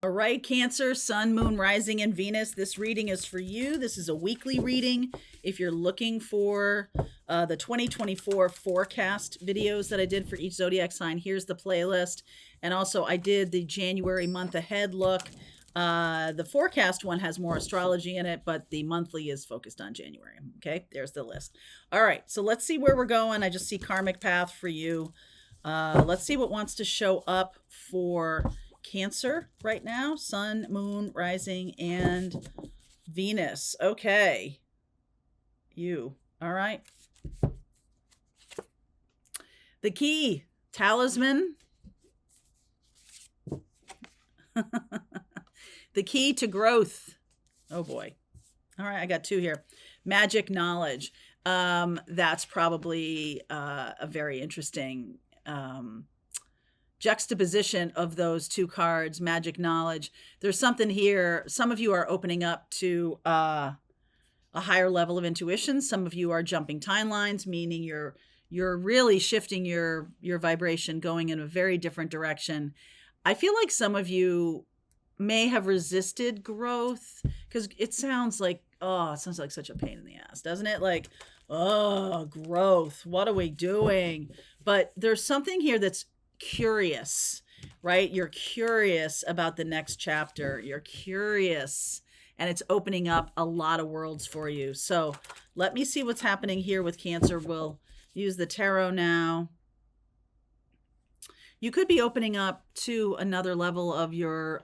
All right, Cancer, Sun, Moon, Rising, and Venus. This reading is for you. This is a weekly reading. If you're looking for the 2024 forecast videos that I did for each zodiac sign, here's the playlist. And also, I did the January month ahead look. The forecast one has more astrology in it, but the monthly is focused on January. Okay, there's the list. All right, so let's see where we're going. I just see karmic path for you. Let's see what wants to show up for Cancer right now. Sun, Moon, Rising, and Venus. Okay. You. All right. The key. Talisman. The key to growth. Oh boy. All right, I got two here. Magic knowledge. That's probably a very interesting juxtaposition of those two cards. Magic knowledge. There's something here. Some of you are opening up to a higher level of intuition. Some of you are jumping timelines, meaning you're really shifting your vibration, going in a very different direction. I feel like some of you may have resisted growth because it sounds like such a pain in the ass, doesn't it? Like, oh, growth. What are we doing? But there's something here that's curious, right? You're curious about the next chapter. You're curious, and it's opening up a lot of worlds for you. So let me see what's happening here with Cancer. We'll use the tarot now. You could be opening up to another level of your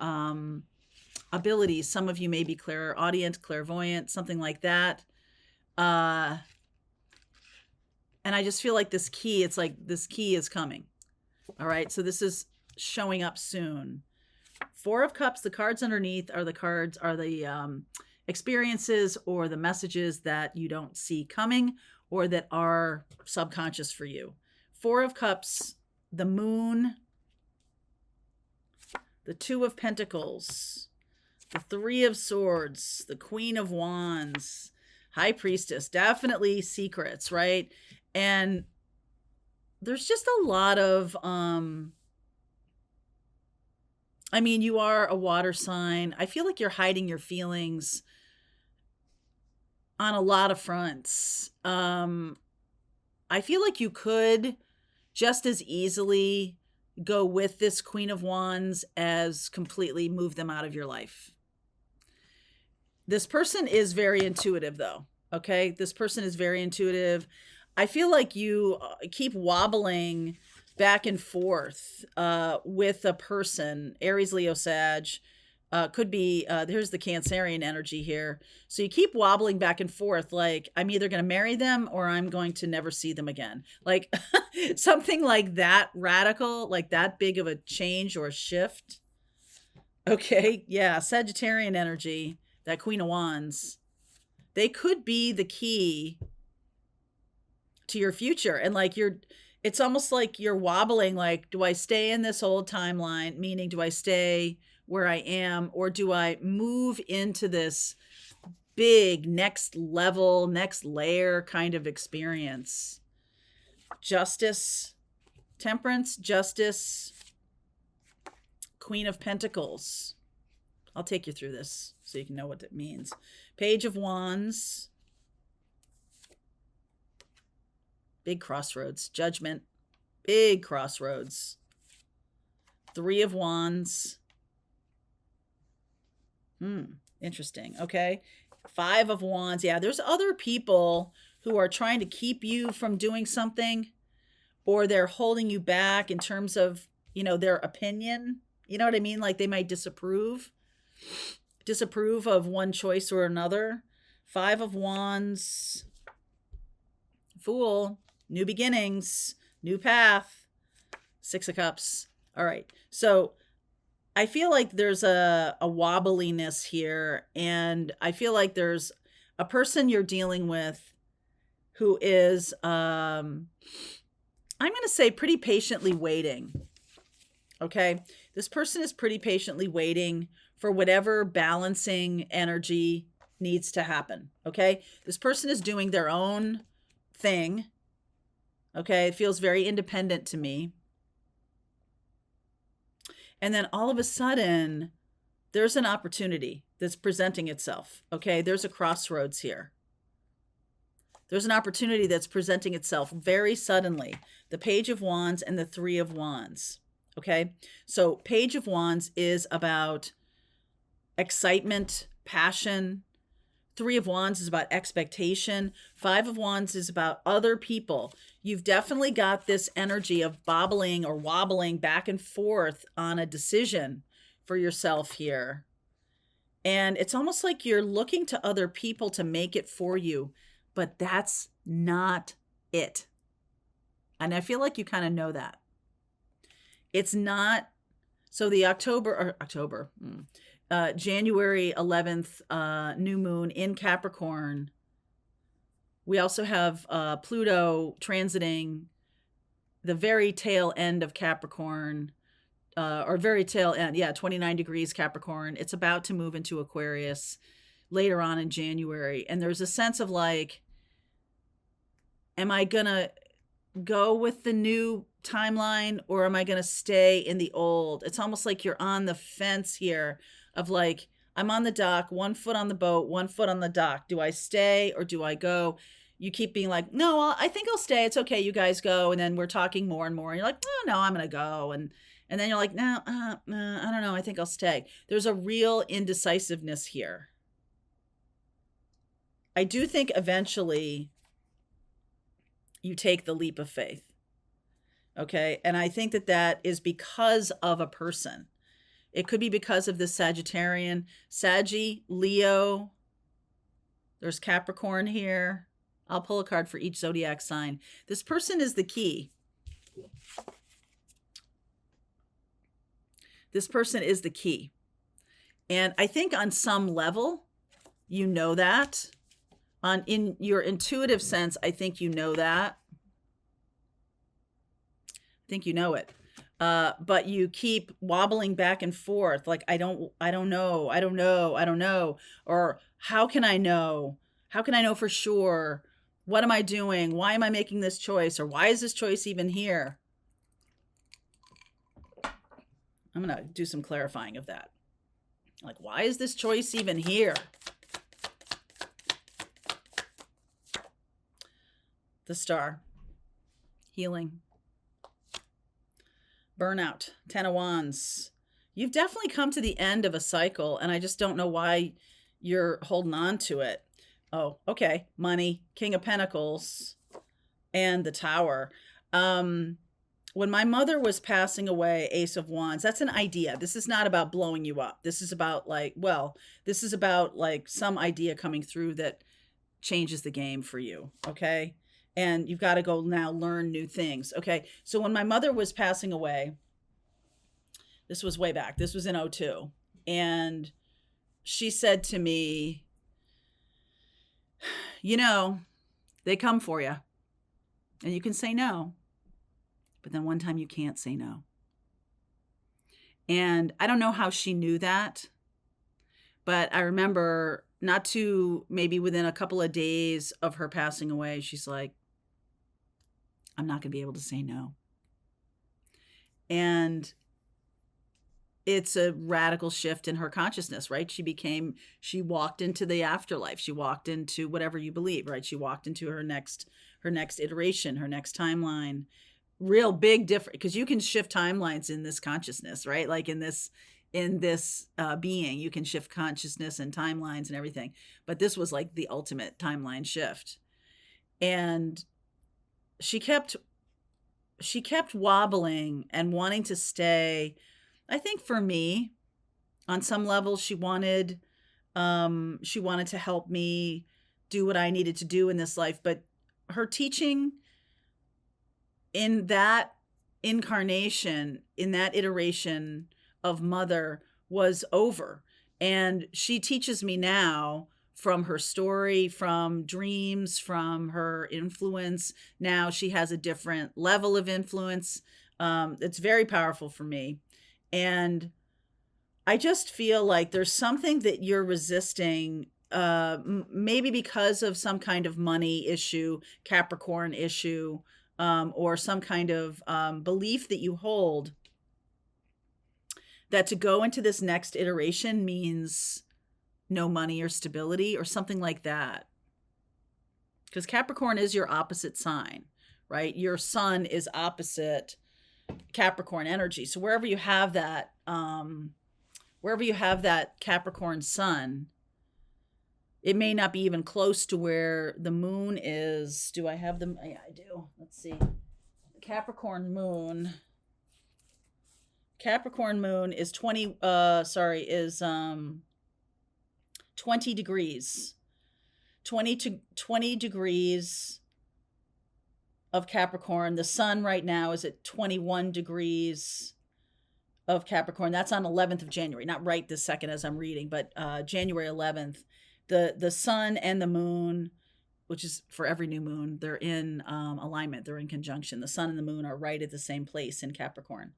abilities. Some of you may be clairaudient, clairvoyant, something like that. And I just feel like this key, it's like this key is coming. All right, so this is showing up soon. Four of Cups, the cards underneath are the experiences or the messages that you don't see coming or that are subconscious for you. Four of Cups, the Moon, the Two of Pentacles, the Three of Swords, the Queen of Wands, High Priestess, definitely secrets, right? And there's just a lot of, you are a water sign. I feel like you're hiding your feelings on a lot of fronts. I feel like you could just as easily go with this Queen of Wands as completely move them out of your life. This person is very intuitive, though. Okay, this person is very intuitive. I feel like you keep wobbling back and forth with a person. Aries, Leo, Sag. Could be, here's the Cancerian energy here. So you keep wobbling back and forth. Like, I'm either going to marry them or I'm going to never see them again. Like something like that radical, like that big of a change or a shift. Okay. Yeah. Sagittarian energy, that Queen of Wands. They could be the key to your future. And like it's almost like you're wobbling. Like, do I stay in this old timeline? Meaning, do I stay where I am, or do I move into this big next level, next layer kind of experience? Justice, Temperance, Justice, Queen of Pentacles. I'll take you through this so you can know what it means. Page of Wands. Big crossroads. Judgment. Big crossroads. Three of Wands. Interesting. Okay. Five of Wands. Yeah, there's other people who are trying to keep you from doing something, or they're holding you back in terms of, their opinion. You know what I mean? Like they might disapprove of one choice or another. Five of Wands. Fool. New beginnings. New path. Six of Cups. All right. So I feel like there's a wobbliness here, and I feel like there's a person you're dealing with who is, I'm going to say, pretty patiently waiting. Okay. This person is pretty patiently waiting for whatever balancing energy needs to happen. Okay. This person is doing their own thing. Okay. It feels very independent to me. And then all of a sudden, there's an opportunity that's presenting itself. Okay. There's a crossroads here. There's an opportunity that's presenting itself very suddenly. The Page of Wands and the Three of Wands. Okay. So Page of Wands is about excitement, passion. Three of Wands is about expectation. Five of Wands is about other people. You've definitely got this energy of bobbling or wobbling back and forth on a decision for yourself here. And it's almost like you're looking to other people to make it for you, but that's not it. And I feel like you kind of know that. It's not. So the January 11th, new moon in Capricorn. We also have Pluto transiting the very tail end of Capricorn, or very tail end. Yeah, 29 degrees Capricorn. It's about to move into Aquarius later on in January. And there's a sense of like, am I going to go with the new timeline or am I going to stay in the old? It's almost like you're on the fence here of like, I'm on the dock, 1 foot on the boat, 1 foot on the dock. Do I stay or do I go? You keep being like, no, I think I'll stay. It's okay. You guys go. And then we're talking more and more. And you're like, oh, no, I'm going to go. And then you're like, no, I don't know. I think I'll stay. There's a real indecisiveness here. I do think eventually you take the leap of faith. Okay. And I think that is because of a person. It could be because of the Sagittarian, Saggy, Leo. There's Capricorn here. I'll pull a card for each zodiac sign. This person is the key. This person is the key. And I think on some level, you know that. In your intuitive sense, I think you know that. I think you know it. But you keep wobbling back and forth. Like, I don't know. Or how can I know? How can I know for sure? What am I doing? Why am I making this choice? Or why is this choice even here? I'm going to do some clarifying of that. Like, why is this choice even here? The Star. Healing. Burnout. 10 of Wands. You've definitely come to the end of a cycle, and I just don't know why you're holding on to it. Oh, okay. Money. King of Pentacles. And the Tower. When my mother was passing away, Ace of Wands, that's an idea. This is not about blowing you up. This is about this is about like some idea coming through that changes the game for you. Okay. And you've got to go now learn new things. Okay. So when my mother was passing away, this was way back. This was in 2002. And she said to me, you know, they come for you and you can say no. But then one time you can't say no. And I don't know how she knew that, but I remember maybe within a couple of days of her passing away, she's like, I'm not going to be able to say no. And it's a radical shift in her consciousness, right? She walked into the afterlife. She walked into whatever you believe, right? She walked into her next iteration, her next timeline. Real big difference, because you can shift timelines in this consciousness, right? Like in this being, you can shift consciousness and timelines and everything. But this was like the ultimate timeline shift. And she kept wobbling and wanting to stay. I think for me, on some level, she wanted to help me do what I needed to do in this life. But her teaching in that incarnation, in that iteration of mother, was over. And she teaches me now from her story, from dreams, from her influence. Now she has a different level of influence. It's very powerful for me. And I just feel like there's something that you're resisting, maybe because of some kind of money issue, Capricorn issue, or some kind of belief that you hold that to go into this next iteration means no money or stability or something like that. Because Capricorn is your opposite sign, right? Your sun is opposite Capricorn energy. So wherever you have that Capricorn sun, it may not be even close to where the moon is. Do I have them? Yeah, I do. Let's see. Capricorn moon is 20 degrees. 20 degrees of Capricorn. The sun right now is at 21 degrees of Capricorn. That's on 11th of January, not right this second as I'm reading, but January 11th. The sun and the moon, which is for every new moon, they're in alignment. They're in conjunction. The sun and the moon are right at the same place in Capricorn.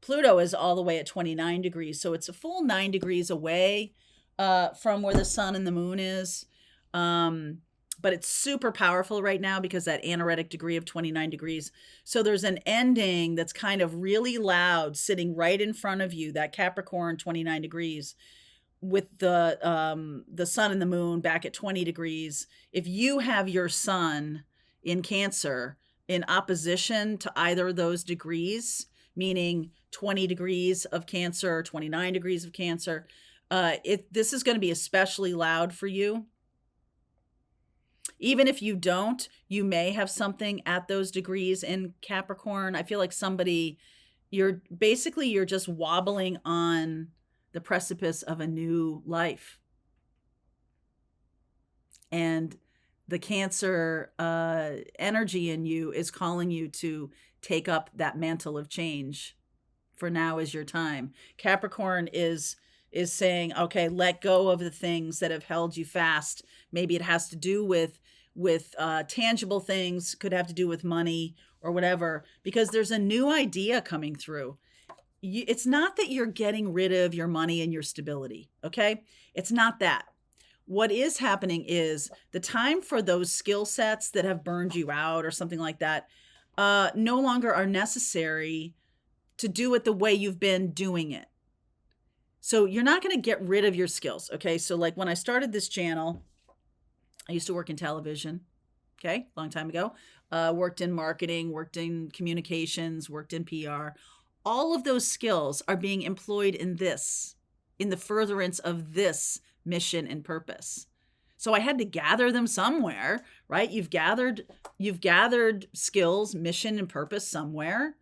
Pluto is all the way at 29 degrees. So it's a full 9 degrees away from where the sun and the moon is. But it's super powerful right now because that anaretic degree of 29 degrees. So there's an ending that's kind of really loud sitting right in front of you, that Capricorn 29 degrees, with the sun and the moon back at 20 degrees. If you have your sun in Cancer in opposition to either of those degrees, meaning 20 degrees of Cancer or 29 degrees of Cancer, this is going to be especially loud for you. Even if you don't, you may have something at those degrees in Capricorn. I feel like you're just wobbling on the precipice of a new life. And the Cancer energy in you is calling you to take up that mantle of change. For now is your time. Capricorn is saying, okay, let go of the things that have held you fast. Maybe it has to do with tangible things, could have to do with money or whatever, because there's a new idea coming through. It's not that you're getting rid of your money and your stability, okay? It's not that. What is happening is the time for those skill sets that have burned you out or something like that no longer are necessary to do it the way you've been doing it. So you're not going to get rid of your skills, okay? So like when I started this channel, I used to work in television, okay, long time ago. Worked in marketing, worked in communications, worked in PR. All of those skills are being employed in the furtherance of this mission and purpose. So I had to gather them somewhere, right? You've gathered skills, mission, and purpose somewhere.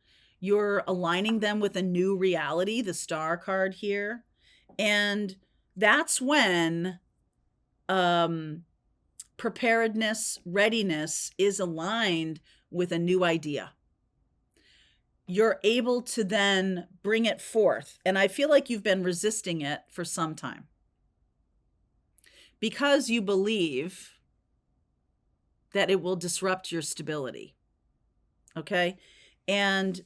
You're aligning them with a new reality, the star card here. And that's when preparedness, readiness is aligned with a new idea. You're able to then bring it forth. And I feel like you've been resisting it for some time because you believe that it will disrupt your stability. Okay. And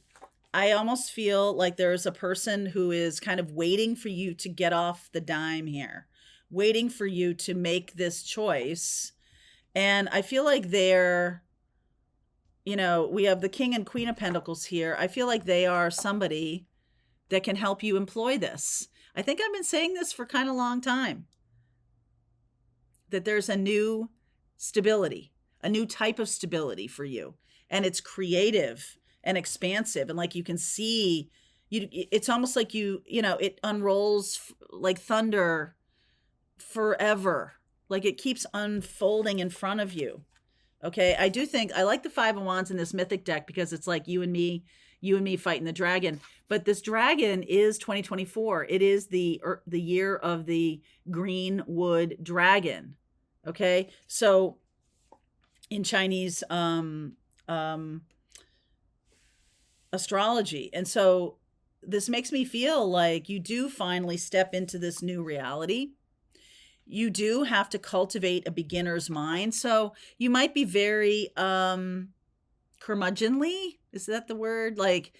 I almost feel like there's a person who is kind of waiting for you to get off the dime here, waiting for you to make this choice. And I feel like we have the King and Queen of Pentacles here. I feel like they are somebody that can help you employ this. I think I've been saying this for kind of a long time, that there's a new stability, a new type of stability for you. And it's creative and expansive. And like you can see, it's almost like it unrolls like thunder forever. Like it keeps unfolding in front of you. Okay. I do think I like the Five of Wands in this mythic deck because it's like you and me fighting the dragon. But this dragon is 2024. It is the year of the green wood dragon. Okay. So in Chinese astrology. And so this makes me feel like you do finally step into this new reality. You do have to cultivate a beginner's mind. So you might be very curmudgeonly. Is that the word? Like,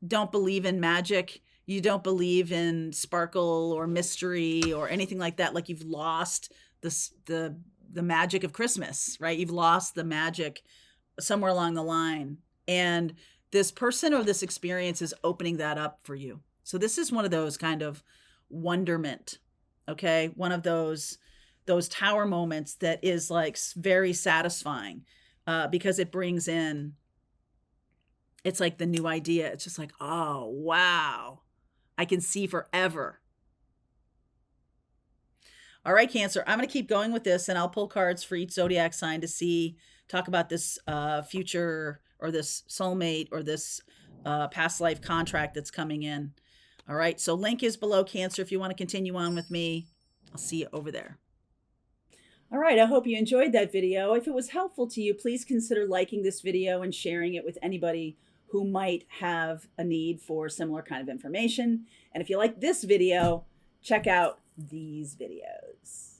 don't believe in magic. You don't believe in sparkle or mystery or anything like that. Like you've lost the magic of Christmas, right? You've lost the magic somewhere along the line. And this person or this experience is opening that up for you. So this is one of those kind of wonderment, okay? One of those tower moments that is like very satisfying because it brings in, it's like the new idea. It's just like, oh, wow, I can see forever. All right, Cancer, I'm going to keep going with this, and I'll pull cards for each zodiac sign to talk about this future or this soulmate or this past life contract that's coming in. All right, so link is below, Cancer, if you want to continue on with me. I'll see you over there. All right, I hope you enjoyed that video. If it was helpful to you, please consider liking this video and sharing it with anybody who might have a need for similar kind of information. And if you like this video, check out these videos.